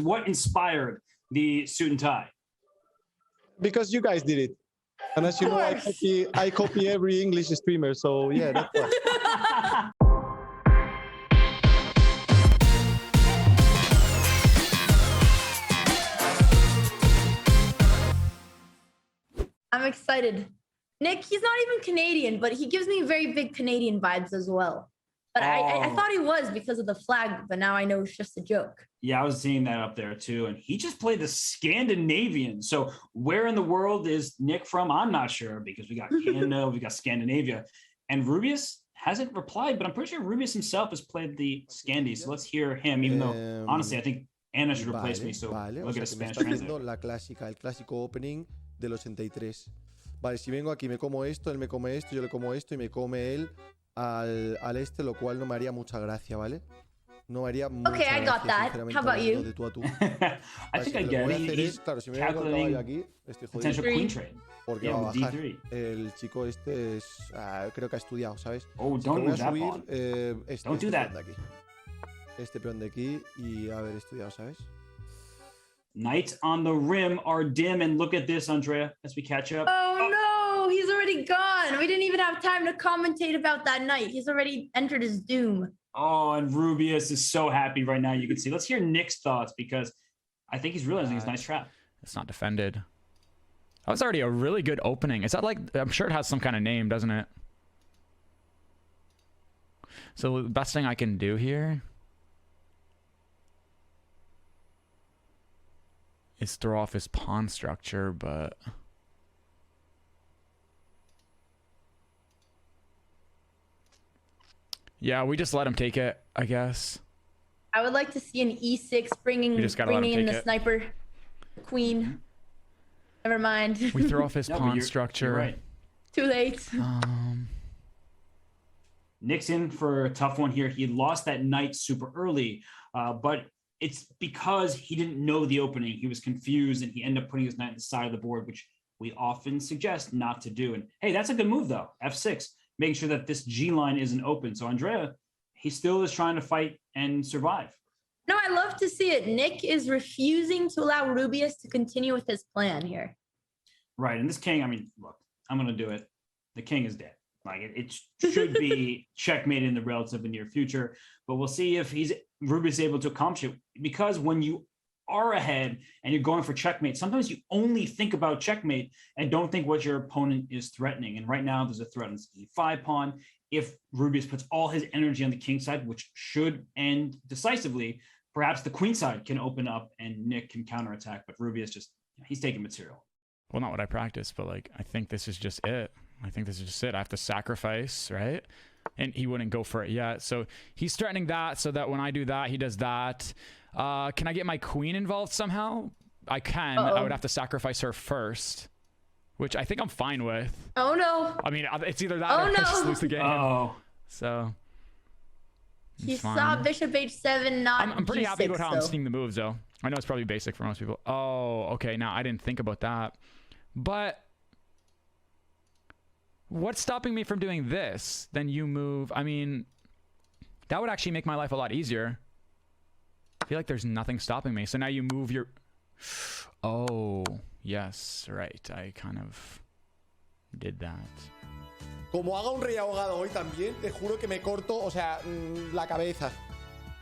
What inspired the suit and tie? Because you guys did it. And as you know, I copy every English streamer. So yeah, that's why. I'm excited. Nick, he's not even Canadian, but he gives me very big Canadian vibes as well. But I thought he was because of the flag, but now I know it's just a joke. Yeah, I was seeing that up there too. And he just played the Scandinavian. So where in the world is Nick from? I'm not sure, because we got Canada, we got Scandinavia. And Rubius hasn't replied, but I'm pretty sure Rubius himself has played the Scandi. So let's hear him, even though, honestly, I think Anna should replace me. So look at a Spanish translator. La clásica, el clásico opening del 83. Vale, si vengo aquí, me como esto, él me come esto, yo le como esto y me come él al este, lo cual no me haría mucha gracia, ¿vale? No me haría mucha gracia, I got that. How about you? De tú a tú. I think I get it. Claro, si me vengo con el caballo aquí, estoy potential queen trade. Porque va a bajar. El chico este es, creo que ha estudiado, ¿sabes? Oh, don't do that, subir, don't do that. Este peón de aquí y haber estudiado, ¿sabes? Knights on the rim are dim, and look at this, Andrea, as we catch up. Oh no, he's already gone. We didn't even have time to commentate about that knight. He's already entered his doom. Oh, and Rubius is so happy right now. You can see. Let's hear Nick's thoughts, because I think he's realizing it's a nice trap. It's not defended. That was already a really good opening. Is that like, I'm sure it has some kind of name, doesn't it? So the best thing I can do here is throw off his pawn structure, but yeah, we just let him take it, I guess. I would like to see an e6 bringing in the sniper, queen. Never mind. We throw off his pawn structure. You're right. Too late. Nick's in for a tough one here. He lost that knight super early, but it's because he didn't know the opening. He was confused, and he ended up putting his knight on the side of the board, which we often suggest not to do. And hey, that's a good move though. F6, making sure that this G line isn't open. So Andrea, he still is trying to fight and survive. No, I love to see it. Nick is refusing to allow Rubius to continue with his plan here. Right, and this king, I mean, look, I'm going to do it. The king is dead. Like it should be checkmate in the relatively near future, but we'll see if Rubius is able to accomplish it. Because when you are ahead and you're going for checkmate, sometimes you only think about checkmate and don't think what your opponent is threatening. And right now there's a threat on the e5 pawn. If Rubius puts all his energy on the king side, which should end decisively, perhaps the queen side can open up and Nick can counterattack. But Rubius he's taking material. Well, not what I practiced, but like, I think this is just it. I think this is just it. I have to sacrifice, right? And he wouldn't go for it yet. So he's threatening that so that when I do that, he does that. Can I get my queen involved somehow? I can. I would have to sacrifice her first, which I think I'm fine with. Oh, no. I mean, it's either that or I just lose the game. Oh. So he saw bishop h7, not I'm pretty G6, happy with how I'm seeing the moves, though. I know it's probably basic for most people. Oh, okay. Now, I didn't think about that. But what's stopping me from doing this? Then you move. I mean, that would actually make my life a lot easier. I feel like there's nothing stopping me. So now you move your... Oh, yes, right. I kind of did that. Como haga un rey ahogado hoy también, te juro que me corto, o sea, la cabeza.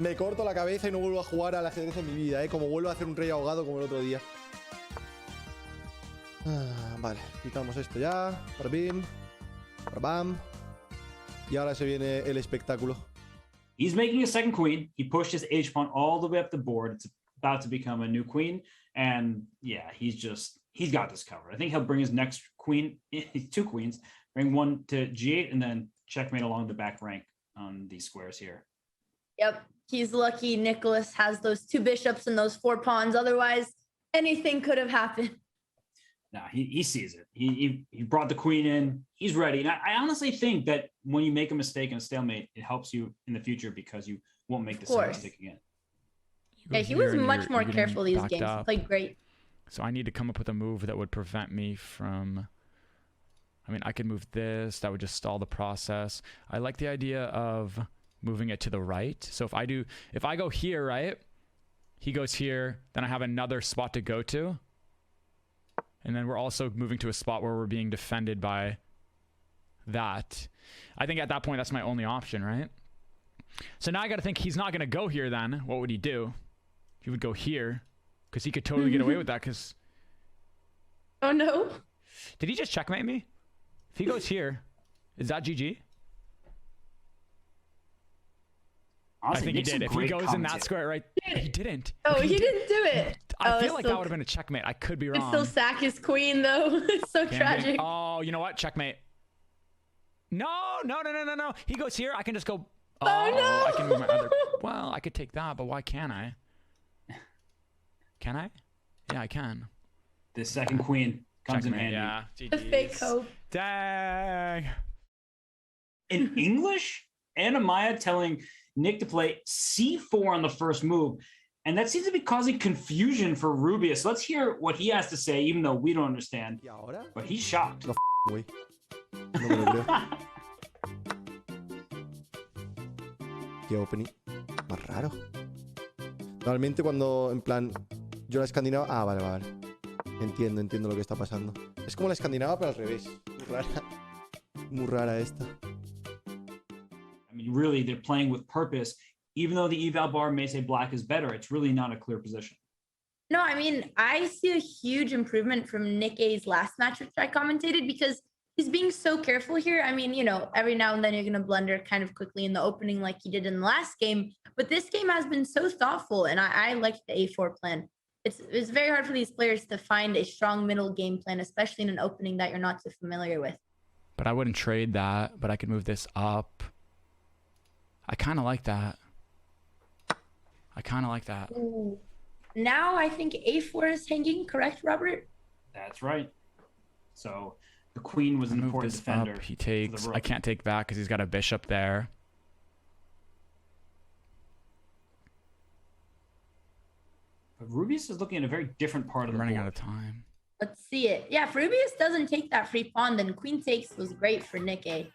Me corto la cabeza y no vuelvo a jugar al ajedrez en mi vida, ¿eh? Como vuelvo a hacer un rey ahogado como el otro día. Vale, quitamos esto ya. Bim, bam. Y ahora se viene el espectáculo. He's making a second queen. He pushed his h pawn all the way up the board. It's about to become a new queen. And yeah, he's got this covered. I think he'll bring his next queen, two queens, bring one to g8 and then checkmate along the back rank on these squares here. Yep. He's lucky Nicholas has those two bishops and those 4 pawns. Otherwise, anything could have happened. No, he sees it. He brought the queen in. He's ready. And I honestly think that when you make a mistake in a stalemate, it helps you in the future because you won't make the same mistake again. Yeah, he was much more careful these games. He played great. So I need to come up with a move that would prevent me from... I mean, I could move this. That would just stall the process. I like the idea of moving it to the right. So if I go here, right? He goes here. Then I have another spot to go to. And then we're also moving to a spot where we're being defended by that. I think at that point, that's my only option, right? So now I got to think he's not going to go here then. What would he do? He would go here because he could totally get away with that because... Oh, no. Did he just checkmate me? If he goes here, is that GG? Honestly, I think Nick's he a did. If he great goes in that commentator. square right... He didn't. Oh, If he didn't do it. I Oh, feel it's like so- that would have been a checkmate. I could be wrong. It's still sack his queen, though. It's so Can tragic. be. Oh, you know what? Checkmate. No. He goes here. I can just go... Oh, no. I can move my other... Well, I could take that, but why can't I? Can I? Yeah, I can. This second queen comes Checkmate, in handy. yeah. The fake hope. Dang. In English, Anna Maya telling Nick to play c4 on the first move. And that seems to be causing confusion for Rubius. Let's hear what he has to say, even though we don't understand. ¿Y ahora? But he's shocked. Güey. No me lo creo. Qué opening más raro. Normalmente cuando, en plan, yo la escandinava... Ah, vale. Entiendo lo que está pasando. Es como la escandinava, pero al revés. Muy rara. Muy rara esta. I mean, really, they're playing with purpose. Even though the eval bar may say black is better, it's really not a clear position. No, I mean, I see a huge improvement from Nick A's last match, which I commentated, because he's being so careful here. I mean, every now and then you're going to blunder kind of quickly in the opening like he did in the last game. But this game has been so thoughtful, and I like the A4 plan. It's very hard for these players to find a strong middle game plan, especially in an opening that you're not so familiar with. But I wouldn't trade that, but I could move this up. I kind of like that. Ooh. Now I think A4 is hanging, correct, Robert? That's right. So the queen was an Move important this defender. up. He for the takes... rook. I can't take that because he's got a bishop there. But Rubius is looking at a very different part of I'm the running board. out of time. Let's see it. Yeah, if Rubius doesn't take that free pawn, then queen takes was great for Nick A.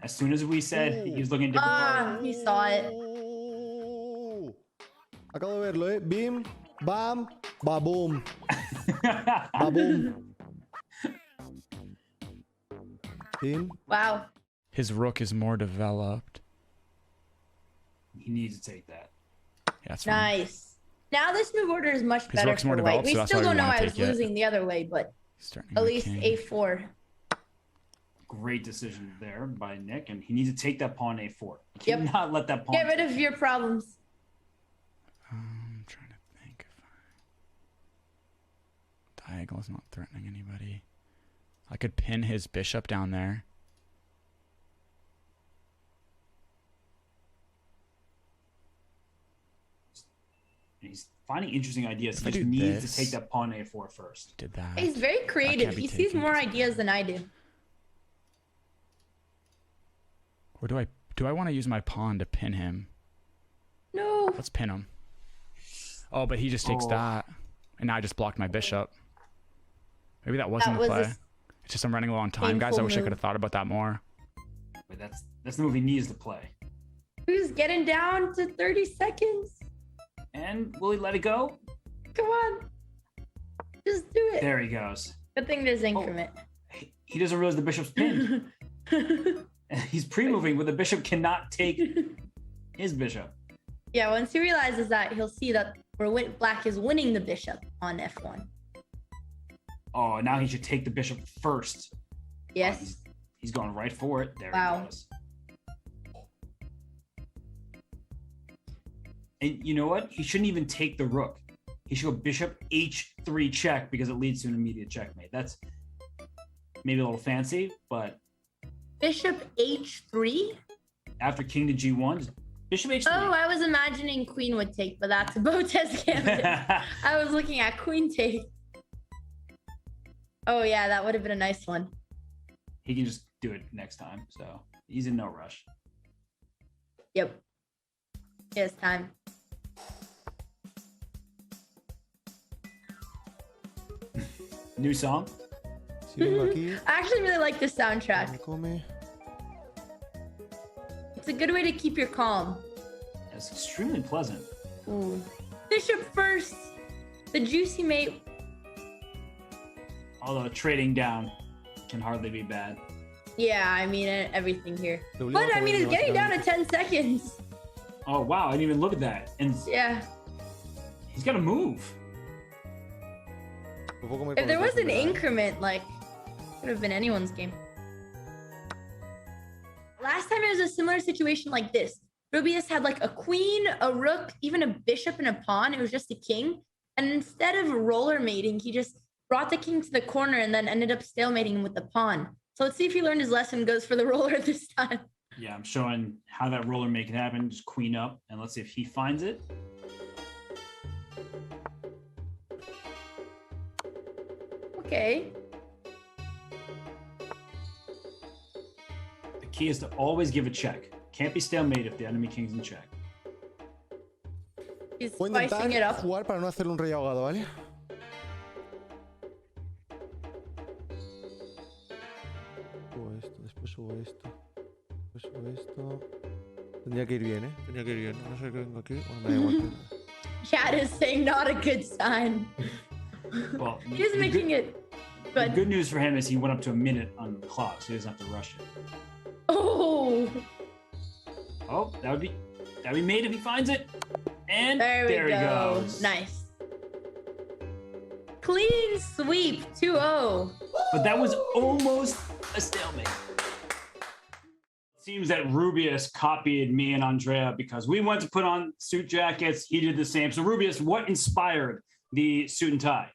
As soon as we said he was looking at different Ah, he saw it. Oh. Acabo de verlo, Bim, bam, baboom. part. Baboom. Bim. Wow. His rook is more developed. He needs to take that. Yeah, that's fine. Nice. Now this move order is much His better rook's more for white. developed, We so that's still why we don't know wanna I was take it. losing the other way, but He's starting at with least king. A4. Great decision there by Nick, and he needs to take that pawn A4. He Yep. cannot let that pawn. Get rid of your problems. I'm trying to think if diagonal is not threatening anybody. I could pin his bishop down there. He's finding interesting ideas. If He I just do needs this- to take that pawn A4 first. Did that. He's very creative. be He sees taking more this. ideas than I do. Or do I want to use my pawn to pin him? No. Let's pin him. Oh, but he just takes Oh. that. And now I just blocked my bishop. Maybe that wasn't That the was play. a It's just I'm running low on time, guys. I painful wish I move. could have thought about that more. But that's the move he needs to play. Who's getting down to 30 seconds? And will he let it go? Come on. Just do it. There he goes. Good thing there's increment. He doesn't realize the bishop's pinned. He's pre-moving, but the bishop cannot take his bishop. Yeah, once he realizes that, he'll see that black is winning the bishop on F1. Oh, now he should take the bishop first. Yes. He's going right for it. There Wow. he goes. And you know what? He shouldn't even take the rook. He should go bishop h3 check because it leads to an immediate checkmate. That's maybe a little fancy, but Bishop H3? after king to g1, just bishop h3. Oh, I was imagining queen would take, but that's a Botez gambit. I was looking at queen take. Oh, yeah, that would have been a nice one. He can just do it next time, so he's in no rush. Yep. Yes, time. New song. Si vengo aquí, I actually really like this me soundtrack. come. It's a good way to keep your calm. It's extremely pleasant. Ooh. Bishop first. The juicy mate. Although trading down can hardly be bad. Yeah, I mean everything here. Lo obligo But a I mean, comerme, it's getting down to básicamente. 10 seconds. Oh, wow. I didn't even look at that. And Yeah. he's got to move. Me puedo comer If con there los was dos, an en verdad, ¿eh? increment, like, could have been anyone's game. Last time it was a similar situation like this. Rubius had like a queen, a rook, even a bishop and a pawn. It was just a king. And instead of roller mating, he just brought the king to the corner and then ended up stalemating him with the pawn. So let's see if he learned his lesson and goes for the roller this time. Yeah, I'm showing how that roller make it happen. Just queen up, and let's see if he finds it. Okay. The key is to always give a check. Can't be stalemate if the enemy king's in check. He's Voy a spicing it intentar up. jugar para no hacer un rey ahogado, ¿vale? Subo esto, después subo esto, después subo esto. Tendría que ir bien, ¿eh? Tendría que ir bien. No sé qué vengo aquí. Bueno, me da igual. Chad is saying not a good sign. Well, He's making it the good. good news for him is he went up to a minute on the clock, so he doesn't have to rush it. Oh, Oh, that would be made if he finds it. And there we he go. goes. Nice. Clean sweep 2-0. But that was almost a stalemate. Seems that Rubius copied me and Andrea because we went to put on suit jackets. He did the same. So Rubius, what inspired the suit and tie?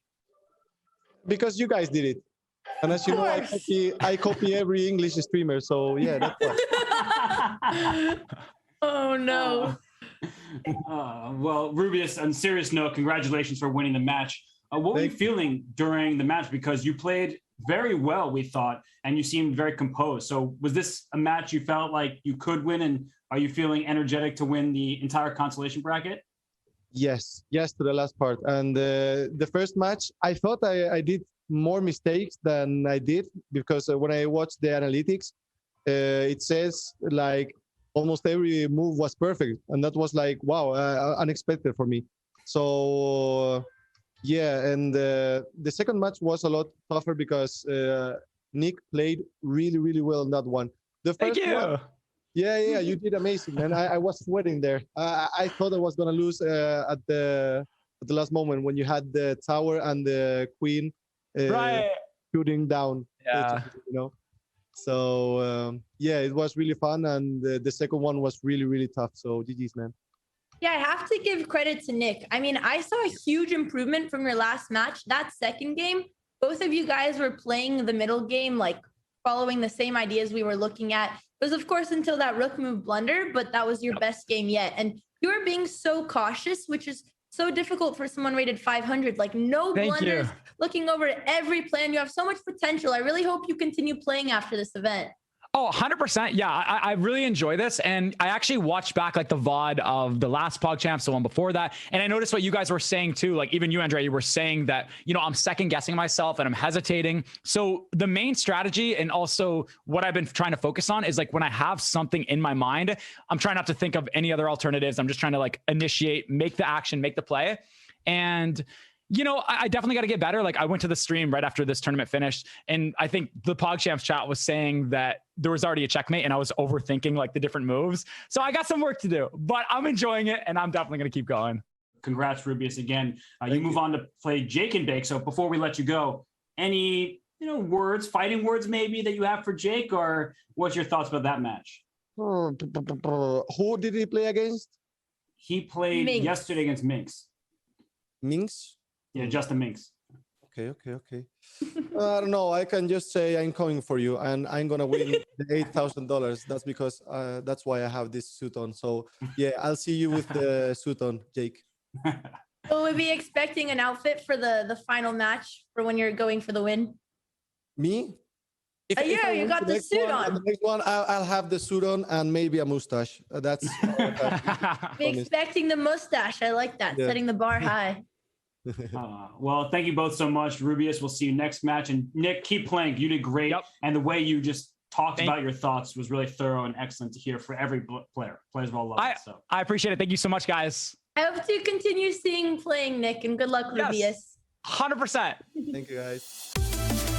Because you guys did it. And as you know, I copy every English streamer. So yeah, that's why. Oh no. Well, Rubius, on a serious note, congratulations for winning the match. What were you feeling during the match? Because you played very well, we thought, and you seemed very composed. So was this a match you felt like you could win? And are you feeling energetic to win the entire consolation bracket? Yes, to the last part. And the first match, I thought I did more mistakes than I did because when I watched the analytics, it says like almost every move was perfect. And that was like, wow, unexpected for me. So yeah, and the second match was a lot tougher because Nick played really, really well in that one. The first one, yeah, you did amazing, man. I was sweating there. I thought I was gonna lose at the last moment when you had the tower and the queen shooting down. Yeah. You know. So yeah, it was really fun, and the second one was really, really tough. So GG's, man. Yeah, I have to give credit to Nick. I mean, I saw a huge improvement from your last match. That second game, both of you guys were playing the middle game, like following the same ideas we were looking at. It was, of course, until that rook move blunder, but that was your best game yet. And you were being so cautious, which is so difficult for someone rated 500. Like no blunders, looking over every plan. You have so much potential. I really hope you continue playing after this event. Oh, 100%. Yeah, I really enjoy this. And I actually watched back like the VOD of the last PogChamps, the one before that. And I noticed what you guys were saying too. Like even you, Andrea, you were saying that, you know, I'm second guessing myself and I'm hesitating. So the main strategy and also what I've been trying to focus on is like when I have something in my mind, I'm trying not to think of any other alternatives. I'm just trying to like initiate, make the action, make the play. And you know, I definitely got to get better. Like I went to the stream right after this tournament finished, and I think the PogChamps chat was saying that there was already a checkmate and I was overthinking like the different moves. So I got some work to do, but I'm enjoying it and I'm definitely going to keep going. Congrats, Rubius, again. You move on to play Jake and Bake. So before we let you go, any, you know, words, fighting words maybe that you have for Jake, or what's your thoughts about that match? Who did he play against? He played Minx. yesterday against Minx. Minx? Yeah, Justin Minx. Okay. I don't know. I can just say I'm coming for you, and I'm gonna win the $8,000. That's because that's why I have this suit on. So yeah, I'll see you with the suit on, Jake. Will we be expecting an outfit for the final match for when you're going for the win? Me? If Yeah, I you win got the next suit one, on. The next one, I'll have the suit on and maybe a mustache. That's Be expecting the mustache. I like that. Yeah. Setting the bar high. Well, thank you both so much, Rubius. We'll see you next match. And Nick, keep playing. You did great. Yep. And the way you just talked about your thoughts was really thorough and excellent to hear for every player. Players will love it. So I appreciate it. Thank you so much, guys. I hope to continue playing, Nick, and good luck, Yes. Rubius. 100%. Thank you, guys.